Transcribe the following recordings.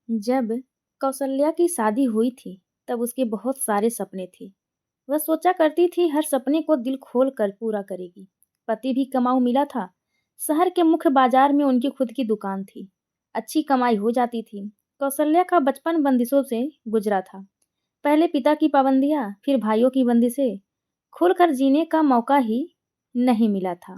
जब कौसल्या की शादी हुई थी, तब उसके बहुत सारे सपने थे। वह सोचा करती थी हर सपने को दिल खोल कर पूरा करेगी। पति भी कमाऊ मिला था। शहर के मुख्य बाजार में उनकी खुद की दुकान थी। अच्छी कमाई हो जाती थी। कौसल्या का बचपन बंदिशों से गुजरा था। पहले पिता की पाबंदियां, फिर भाइयों की बंदिशें। खुलकर जीने का मौका ही नहीं मिला था।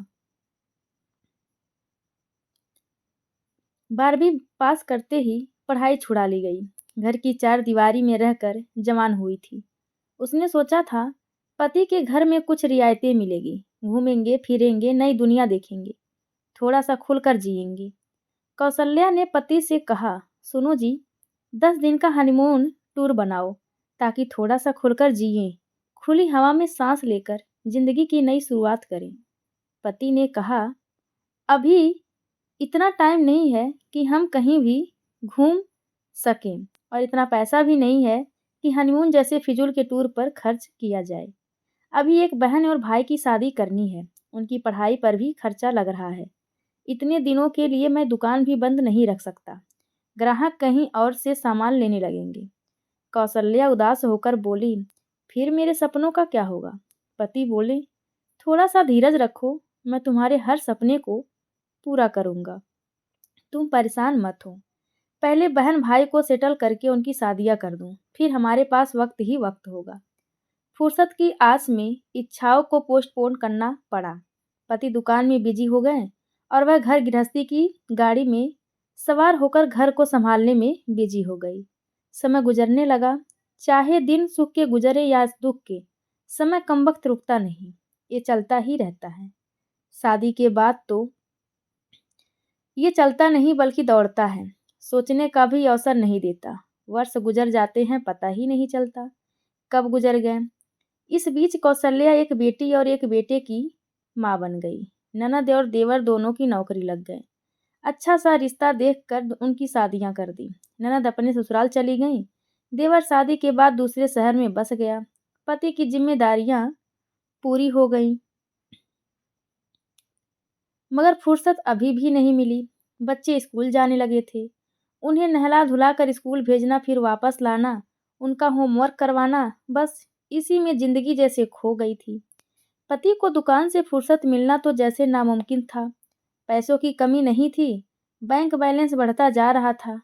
12वीं पास करते ही पढ़ाई छुड़ा ली गई। घर की चार दीवारी में रहकर जवान हुई थी। उसने सोचा था पति के घर में कुछ रियायतें मिलेगी, घूमेंगे फिरेंगे, नई दुनिया देखेंगे, थोड़ा सा खुलकर जिएंगे। कौसल्या ने पति से कहा, सुनो जी, 10 दिन का हनीमून टूर बनाओ ताकि थोड़ा सा खुलकर जिएं, खुली हवा में सांस लेकर जिंदगी की नई शुरुआत करें। पति ने कहा, अभी इतना टाइम नहीं है कि हम कहीं भी घूम सकें, और इतना पैसा भी नहीं है कि हनीमून जैसे फिजूल के टूर पर खर्च किया जाए। अभी एक बहन और भाई की शादी करनी है, उनकी पढ़ाई पर भी खर्चा लग रहा है। इतने दिनों के लिए मैं दुकान भी बंद नहीं रख सकता, ग्राहक कहीं और से सामान लेने लगेंगे। कौसल्या उदास होकर बोली, फिर मेरे सपनों का क्या होगा? पति बोले, थोड़ा सा धीरज रखो, मैं तुम्हारे हर सपने को पूरा करूंगा, तुम परेशान मत हो। पहले बहन भाई को सेटल करके उनकी शादियां कर दूं, फिर हमारे पास वक्त ही वक्त होगा। फुर्सत की आस में इच्छाओं को पोस्टपोन करना पड़ा। पति दुकान में बिजी हो गए और वह घर गृहस्थी की गाड़ी में सवार होकर घर को संभालने में बिजी हो गई। समय गुजरने लगा। चाहे दिन सुख के गुजरे या दुख के, समय कम वक्त रुकता नहीं, ये चलता ही रहता है। शादी के बाद तो ये चलता नहीं बल्कि दौड़ता है, सोचने का भी अवसर नहीं देता। वर्ष गुजर जाते हैं, पता ही नहीं चलता कब गुजर गए। इस बीच कौसल्या एक बेटी और एक बेटे की माँ बन गई। ननद और देवर दोनों की नौकरी लग गए। अच्छा सा रिश्ता देखकर उनकी शादियां कर दी। ननद अपने ससुराल चली गई। देवर शादी के बाद दूसरे शहर में बस गया। पति की जिम्मेदारियां पूरी हो गईं, मगर फुर्सत अभी भी नहीं मिली। बच्चे स्कूल जाने लगे थे। उन्हें नहला धुलाकर स्कूल भेजना, फिर वापस लाना, उनका होमवर्क करवाना, बस इसी में जिंदगी जैसे खो गई थी। पति को दुकान से फुर्सत मिलना तो जैसे नामुमकिन था। पैसों की कमी नहीं थी, बैंक बैलेंस बढ़ता जा रहा था।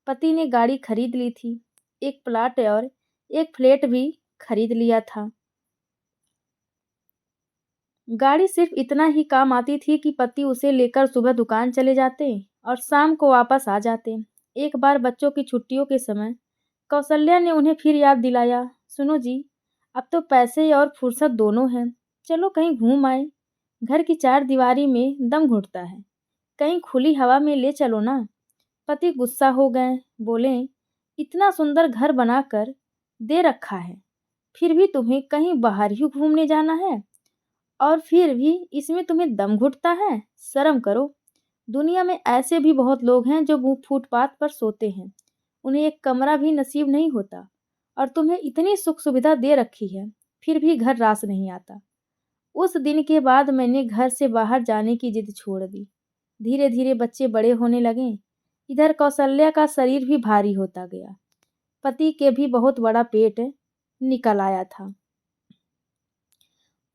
पति ने गाड़ी खरीद ली थी, एक प्लाट और एक फ्लैट भी खरीद लिया था। गाड़ी सिर्फ इतना ही काम आती थी कि पति उसे लेकर सुबह दुकान चले जाते और शाम को वापस आ जाते। एक बार बच्चों की छुट्टियों के समय कौसल्या ने उन्हें फिर याद दिलाया, सुनो जी, अब तो पैसे और फुर्सत दोनों हैं, चलो कहीं घूम आए। घर की चार दीवारी में दम घुटता है, कहीं खुली हवा में ले चलो ना। पति गुस्सा हो गए, बोले, इतना सुंदर घर बनाकर दे रखा है, फिर भी तुम्हें कहीं बाहर ही घूमने जाना है, और फिर भी इसमें तुम्हें दम घुटता है, शर्म करो। दुनिया में ऐसे भी बहुत लोग हैं जो फुटपाथ पर सोते हैं, उन्हें एक कमरा भी नसीब नहीं होता, और तुम्हें इतनी सुख सुविधा दे रखी है, फिर भी घर रास नहीं आता। उस दिन के बाद मैंने घर से बाहर जाने की जिद छोड़ दी। धीरे धीरे बच्चे बड़े होने लगे। इधर कौशल्या का शरीर भी भारी होता गया। पति के भी बहुत बड़ा पेट निकल आया था।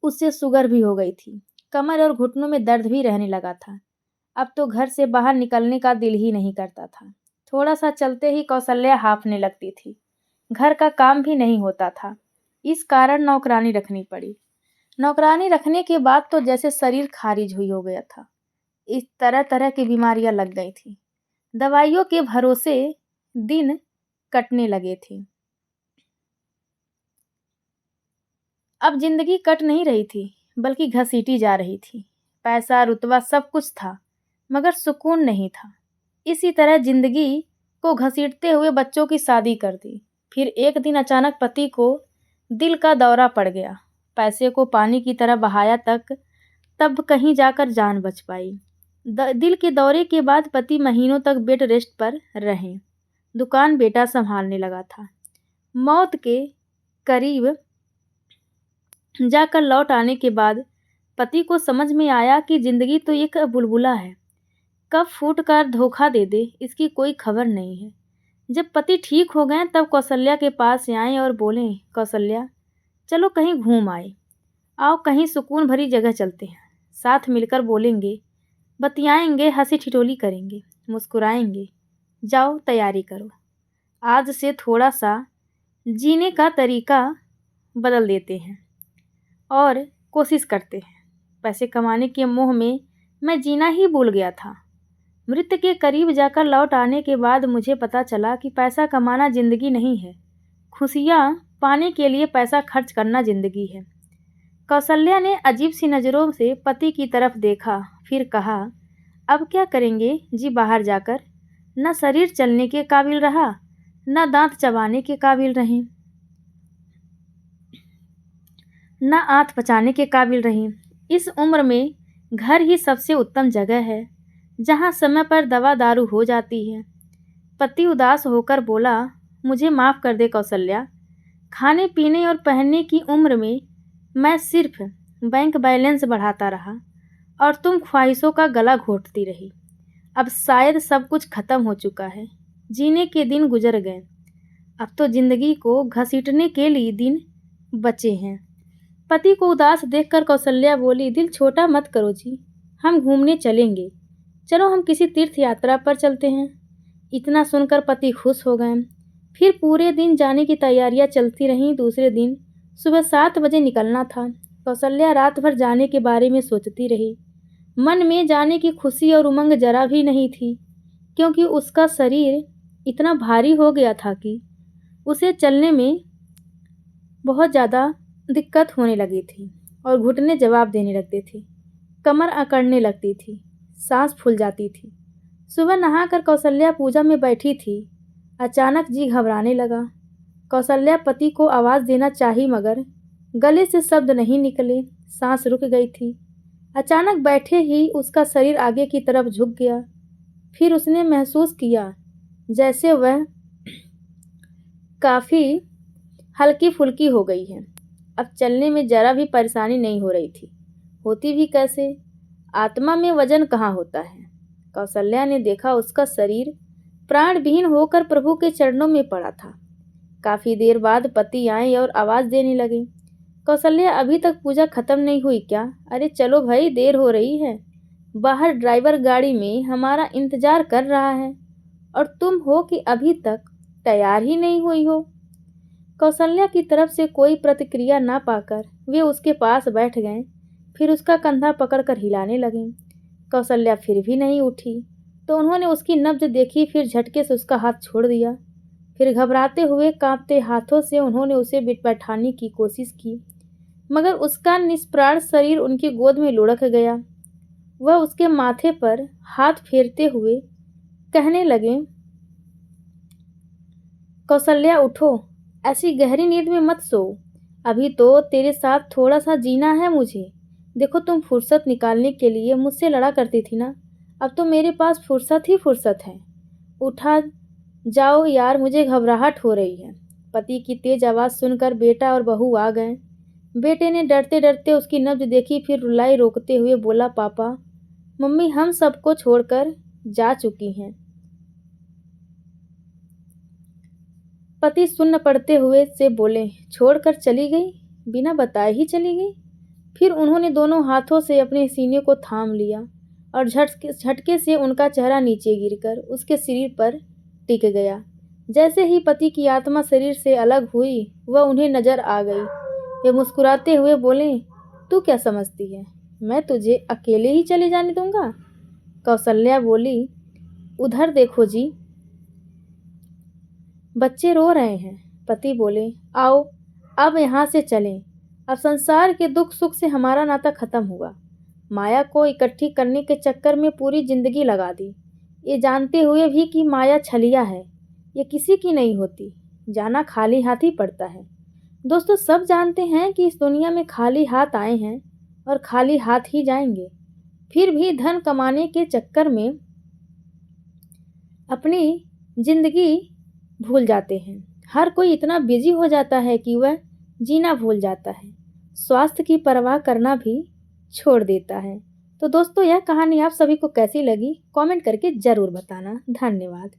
उससे शुगर भी हो गई थी। कमर और घुटनों में दर्द भी रहने लगा था। अब तो घर से बाहर निकलने का दिल ही नहीं करता था। थोड़ा सा चलते ही कौशल्या हांफने लगती थी। घर का काम भी नहीं होता था। इस कारण नौकरानी रखनी पड़ी। नौकरानी रखने के बाद तो जैसे शरीर खारिज हुई हो गया था। इस तरह तरह की बीमारियां लग गई थी। दवाइयों के भरोसे दिन कटने लगे थे। अब जिंदगी कट नहीं रही थी, बल्कि घसीटी जा रही थी। पैसा रुतबा सब कुछ था, मगर सुकून नहीं था। इसी तरह जिंदगी को घसीटते हुए बच्चों की शादी कर दी। फिर एक दिन अचानक पति को दिल का दौरा पड़ गया। पैसे को पानी की तरह बहाया तक तब कहीं जाकर जान बच पाई। दिल के दौरे के बाद पति महीनों तक बेड रेस्ट पर रहे। दुकान बेटा संभालने लगा था। मौत के करीब जाकर लौट आने के बाद पति को समझ में आया कि जिंदगी तो एक बुलबुला है, कब फूट कर धोखा दे दे इसकी कोई खबर नहीं है। जब पति ठीक हो गए तब कौशल्या के पास आए और बोले, कौशल्या चलो कहीं घूम आए, आओ कहीं सुकून भरी जगह चलते हैं, साथ मिलकर बोलेंगे, बतियाएंगे, हंसी ठिठोली करेंगे, मुस्कुराएंगे। जाओ तैयारी करो, आज से थोड़ा सा जीने का तरीका बदल देते हैं और कोशिश करते हैं। पैसे कमाने के मोह में मैं जीना ही भूल गया था। मृत्यु के करीब जाकर लौट आने के बाद मुझे पता चला कि पैसा कमाना ज़िंदगी नहीं है, खुशियाँ पाने के लिए पैसा खर्च करना ज़िंदगी है। कौशल्या ने अजीब सी नज़रों से पति की तरफ देखा, फिर कहा, अब क्या करेंगे जी बाहर जाकर? न शरीर चलने के काबिल रहा, न दांत चबाने के काबिल रहे, न आंत पचाने के काबिल रहे। इस उम्र में घर ही सबसे उत्तम जगह है, जहाँ समय पर दवा दारू हो जाती है। पति उदास होकर बोला, मुझे माफ़ कर दे कौशल्या, खाने पीने और पहनने की उम्र में मैं सिर्फ बैंक बैलेंस बढ़ाता रहा और तुम ख्वाहिशों का गला घोंटती रही। अब शायद सब कुछ खत्म हो चुका है, जीने के दिन गुजर गए, अब तो ज़िंदगी को घसीटने के लिए दिन बचे हैं। पति को उदास देखकर कौशल्या बोली, दिल छोटा मत करो जी, हम घूमने चलेंगे, चलो हम किसी तीर्थ यात्रा पर चलते हैं। इतना सुनकर पति खुश हो गए। फिर पूरे दिन जाने की तैयारियां चलती रहीं। दूसरे दिन सुबह 7 बजे निकलना था। कौशल्या रात भर जाने के बारे में सोचती रही। मन में जाने की खुशी और उमंग जरा भी नहीं थी, क्योंकि उसका शरीर इतना भारी हो गया था कि उसे चलने में बहुत ज़्यादा दिक्कत होने लगी थी और घुटने जवाब देने लगते थे, कमर अकड़ने लगती थी, सांस फूल जाती थी। सुबह नहाकर कौशल्या पूजा में बैठी थी, अचानक जी घबराने लगा। कौशल्या पति को आवाज़ देना चाही, मगर गले से शब्द नहीं निकले, सांस रुक गई थी। अचानक बैठे ही उसका शरीर आगे की तरफ झुक गया। फिर उसने महसूस किया जैसे वह काफ़ी हल्की फुल्की हो गई है। अब चलने में जरा भी परेशानी नहीं हो रही थी। होती भी कैसे? आत्मा में वजन कहाँ होता है? कौशल्या ने देखा उसका शरीर प्राणविहीन होकर प्रभु के चरणों में पड़ा था। काफ़ी देर बाद पति आए और आवाज़ देने लगे, कौशल्या अभी तक पूजा खत्म नहीं हुई क्या? अरे चलो भाई, देर हो रही है, बाहर ड्राइवर गाड़ी में हमारा इंतजार कर रहा है और तुम हो कि अभी तक तैयार ही नहीं हुई हो। कौशल्या की तरफ से कोई प्रतिक्रिया ना पाकर वे उसके पास बैठ गए। फिर उसका कंधा पकड़कर हिलाने लगे। कौशल्या फिर भी नहीं उठी तो उन्होंने उसकी नब्ज देखी, फिर झटके से उसका हाथ छोड़ दिया। फिर घबराते हुए कांपते हाथों से उन्होंने उसे बैठाने की कोशिश की, मगर उसका निष्प्राण शरीर उनकी गोद में लुढ़क गया। वह उसके माथे पर हाथ फेरते हुए कहने लगे, कौशल्या उठो, ऐसी गहरी नींद में मत सो, अभी तो तेरे साथ थोड़ा सा जीना है मुझे। देखो, तुम फुर्सत निकालने के लिए मुझसे लड़ा करती थी ना, अब तो मेरे पास फुर्सत ही फुर्सत है। उठा जाओ यार, मुझे घबराहट हो रही है। पति की तेज आवाज़ सुनकर बेटा और बहू आ गए। बेटे ने डरते डरते उसकी नब्ज देखी, फिर रुलाई रोकते हुए बोला, पापा मम्मी हम सबको छोड़कर जा चुकी हैं। पति सुन्न पड़ते हुए से बोले, छोड़कर चली गई? बिना बताए ही चली गई? फिर उन्होंने दोनों हाथों से अपने सीने को थाम लिया और झटके से उनका चेहरा नीचे गिरकर उसके शरीर पर टिक गया। जैसे ही पति की आत्मा शरीर से अलग हुई, वह उन्हें नजर आ गई। वे मुस्कुराते हुए बोले, तू क्या समझती है, मैं तुझे अकेले ही चले जाने दूंगा? कौशल्या बोली, उधर देखो जी, बच्चे रो रहे हैं। पति बोले, आओ अब यहाँ से चलें, अब संसार के दुख सुख से हमारा नाता खत्म हुआ। माया को इकट्ठी करने के चक्कर में पूरी जिंदगी लगा दी, ये जानते हुए भी कि माया छलिया है, ये किसी की नहीं होती, जाना खाली हाथ ही पड़ता है। दोस्तों, सब जानते हैं कि इस दुनिया में खाली हाथ आए हैं और खाली हाथ ही जाएंगे, फिर भी धन कमाने के चक्कर में अपनी जिंदगी भूल जाते हैं। हर कोई इतना बिजी हो जाता है कि वह जीना भूल जाता है, स्वास्थ्य की परवाह करना भी छोड़ देता है। तो दोस्तों, यह कहानी आप सभी को कैसी लगी कमेंट करके ज़रूर बताना। धन्यवाद।